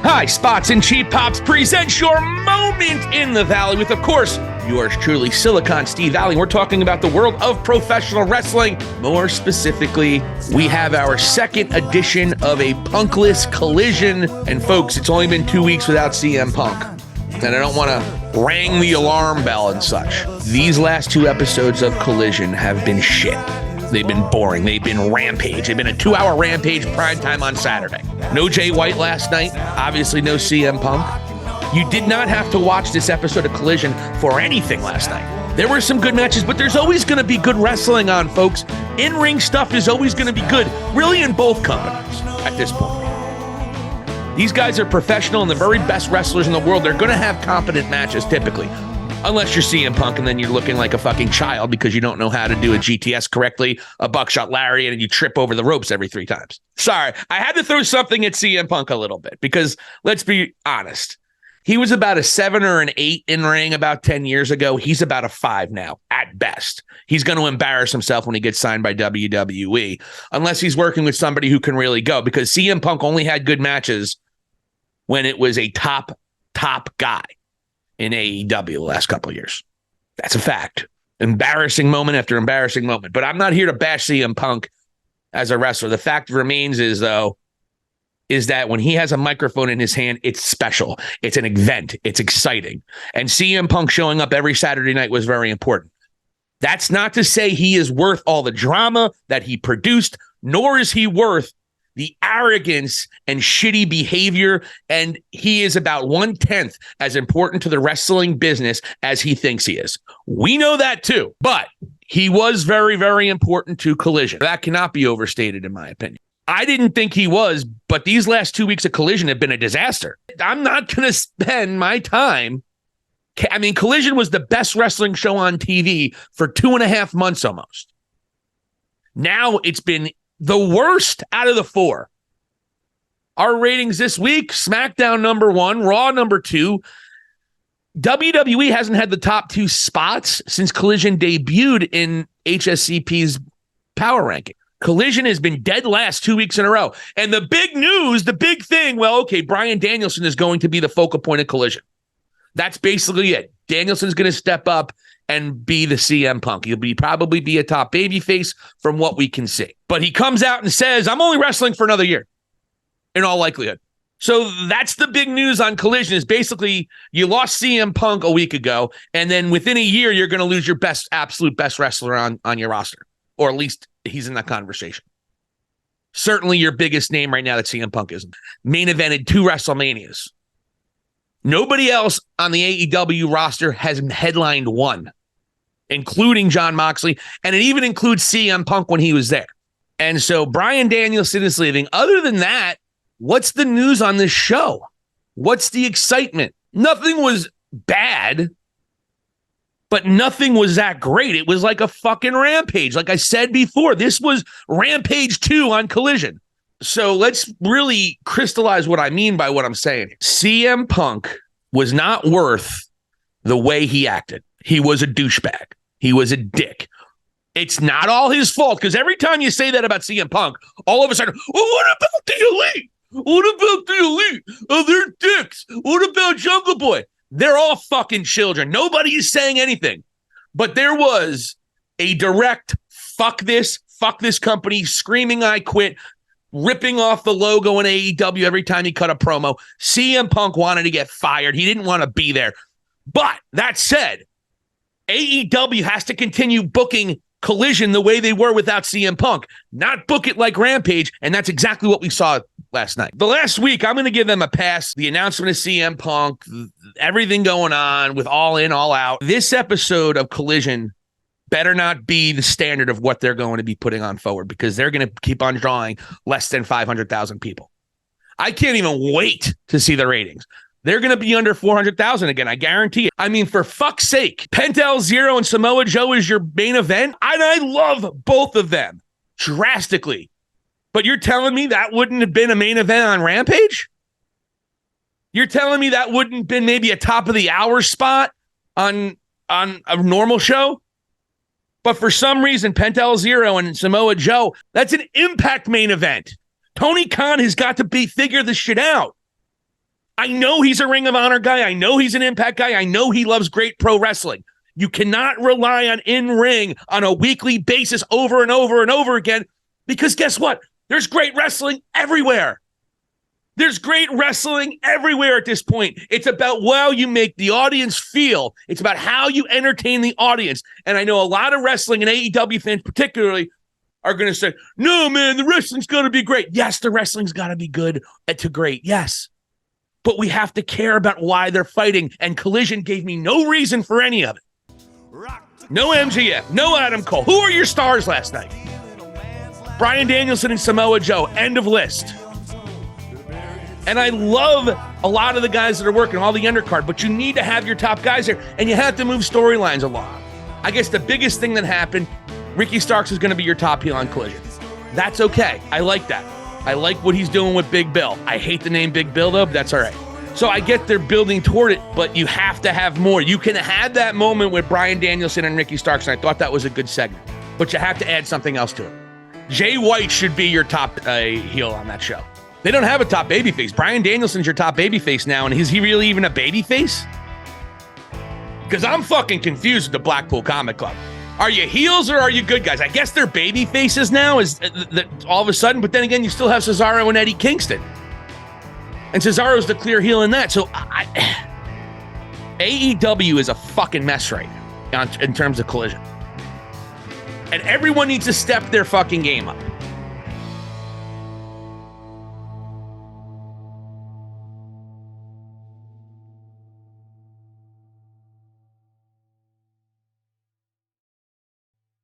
Hi, Spots and Cheap Pops presents your moment in the Valley with, of course, yours truly, Silicon Steve Valli. We're talking about the world of professional wrestling. More specifically, we have our second edition of a punkless Collision. And folks, it's only been 2 weeks without CM Punk. And I don't want to ring the alarm bell and such. These last two episodes of Collision have been shit. They've been boring. They've been rampage. They've been a 2-hour rampage primetime on Saturday. No Jay White last night. Obviously no CM Punk. You did not have to watch this episode of Collision for anything last night. There were some good matches, but there's always going to be good wrestling on, folks. In-ring stuff is always going to be good, really, in both companies at this point. These guys are professional and the very best wrestlers in the world. They're going to have competent matches, typically. Unless you're CM Punk and then you're looking like a fucking child because you don't know how to do a GTS correctly, a buckshot lariat, and you trip over the ropes every 3 times. Sorry, I had to throw something at CM Punk a little bit because, let's be honest, he was about a 7 or an 8 in ring about 10 years ago. He's about a 5 now, at best. He's going to embarrass himself when he gets signed by WWE, unless he's working with somebody who can really go, because CM Punk only had good matches when it was a top guy in AEW the last couple of years. That's a fact. Embarrassing moment after embarrassing moment. But I'm not here to bash CM Punk as a wrestler. The fact remains is that when he has a microphone in his hand, it's special. It's an event. It's exciting. And CM Punk showing up every Saturday night was very important. That's not to say he is worth all the drama that he produced, nor is he worth the arrogance and shitty behavior, and he is about 1/10 as important to the wrestling business as he thinks he is. We know that too, but he was very, very important to Collision. That cannot be overstated, in my opinion. I didn't think he was, but these last 2 weeks of Collision have been a disaster. I'm not going to spend my time. I mean, Collision was the best wrestling show on TV for 2.5 months almost. Now it's been the worst out of the 4. Our ratings this week: SmackDown number 1, Raw number 2. WWE hasn't had the top 2 spots since Collision debuted in HSCP's power ranking. Collision has been dead last 2 weeks in a row. And the big news, the big thing, well, okay, Bryan Danielson is going to be the focal point of Collision. That's basically it. Danielson's going to step up and be the CM Punk. He'll probably be a top babyface from what we can see. But he comes out and says, I'm only wrestling for another year, in all likelihood. So that's the big news on Collision, is basically you lost CM Punk a week ago, and then within a year, you're going to lose your absolute best wrestler on your roster. Or at least he's in that conversation. Certainly your biggest name right now that CM Punk isn't. Main evented 2 WrestleManias. Nobody else on the AEW roster has headlined 1, including Jon Moxley, and it even includes CM Punk when he was there. And so Bryan Danielson is leaving. Other than that, what's the news on this show? What's the excitement? Nothing was bad, but nothing was that great. It was like a fucking rampage. Like I said before, this was Rampage 2 on Collision. So let's really crystallize what I mean by what I'm saying. CM Punk was not worth the way he acted. He was a douchebag. He was a dick. It's not all his fault, because every time you say that about CM Punk, all of a sudden, well, what about the Elite? What about the Elite? Oh, they're dicks. What about Jungle Boy? They're all fucking children. Nobody is saying anything. But there was a direct fuck this company, screaming I quit, ripping off the logo in AEW every time he cut a promo. CM Punk wanted to get fired. He didn't want to be there. But that said, AEW has to continue booking Collision the way they were without CM Punk, not book it like Rampage, and that's exactly what we saw last night. The last week, I'm going to give them a pass. The announcement of CM Punk, everything going on with All In, All Out. This episode of Collision better not be the standard of what they're going to be putting on forward, because they're going to keep on drawing less than 500,000 people. I can't even wait to see the ratings. They're going to be under 400,000 again, I guarantee it. I mean, for fuck's sake, Pentel Zero and Samoa Joe is your main event? And I love both of them drastically. But you're telling me that wouldn't have been a main event on Rampage? You're telling me that wouldn't have been maybe a top of the hour spot on a normal show? But for some reason, Penta El Zero and Samoa Joe, that's an Impact main event. Tony Khan has got to figure this shit out. I know he's a Ring of Honor guy. I know he's an Impact guy. I know he loves great pro wrestling. You cannot rely on in-ring on a weekly basis over and over and over again, because guess what? There's great wrestling everywhere. There's great wrestling everywhere at this point. It's about how you make the audience feel. It's about how you entertain the audience. And I know a lot of wrestling and AEW fans particularly are going to say, no, man, the wrestling's going to be great. Yes, the wrestling's got to be good to great. Yes. But we have to care about why they're fighting. And Collision gave me no reason for any of it. No MJF, no Adam Cole. Who are your stars last night? Bryan Danielson and Samoa Joe. End of list. And I love a lot of the guys that are working, all the undercard, but you need to have your top guys there, and you have to move storylines along. I guess the biggest thing that happened, Ricky Starks is going to be your top heel on Collision. That's okay. I like that. I like what he's doing with Big Bill. I hate the name Big Bill, though, but that's all right. So I get they're building toward it, but you have to have more. You can have that moment with Bryan Danielson and Ricky Starks, and I thought that was a good segment, but you have to add something else to it. Jay White should be your top heel on that show. They don't have a top babyface. Bryan Danielson's your top babyface now, and is he really even a babyface? Because I'm fucking confused with the Blackpool Comic Club. Are you heels or are you good guys? I guess they're baby faces now is all of a sudden, but then again, you still have Cesaro and Eddie Kingston. And Cesaro's the clear heel in that. So AEW is a fucking mess right now in terms of Collision. And everyone needs to step their fucking game up.